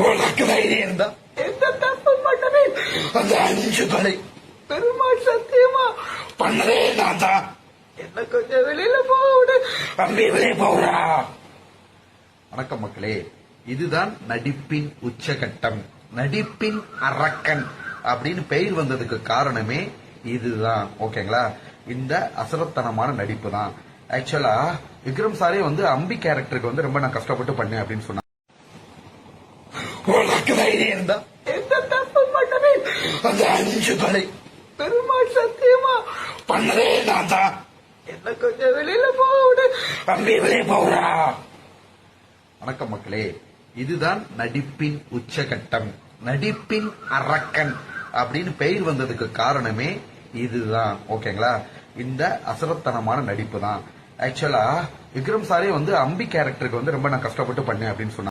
உனக்கு தைரியம் இருந்தா எந்த தப்பு பண்ணவே அந்த 5 கொலை பெருமாள் சத்தியமா பண்ணதே நான் தான். என்ன கொஞ்சம் வெளியில போக விடு. அம்பி வெளியே போறா. வணக்கம் மக்களே, இதுதான் நடிப்பின் உச்சகட்டம், நடிப்பின் அரக்கன் அப்படின்னு பெயர் வந்ததுக்கு காரணமே இதுதான். ஓகேங்களா, இந்த அசரத்தனமான நடிப்பு தான். ஆக்சுவலா விக்ரம் சாரே அம்பி கேரக்டருக்கு ரொம்ப நான் கஷ்டப்பட்டு பண்ணேன் அப்படின்னு சொன்னாங்க. உனக்கு தைரியம் இருந்தா எந்த தப்பு பண்ணவே அந்த 5 கொலை பெருமாள் சத்தியமா பண்ணதே நான் தான். என்ன கொஞ்சம் வெளியில போக விடு. அம்பி வெளியே போறா. வணக்கம் மக்களே, இதுதான் நடிப்பின் உச்சகட்டம், நடிப்பின் அரக்கன் அப்படின்னு பெயர் வந்ததுக்கு காரணமே இதுதான். ஓகேங்களா, இந்த அசரத்தனமான நடிப்பு தான். ஆக்சுவலா விக்ரம் சாரே அம்பி கேரக்டருக்கு ரொம்ப நான் கஷ்டப்பட்டு பண்ணேன் அப்படின்னு சொன்னாங்க.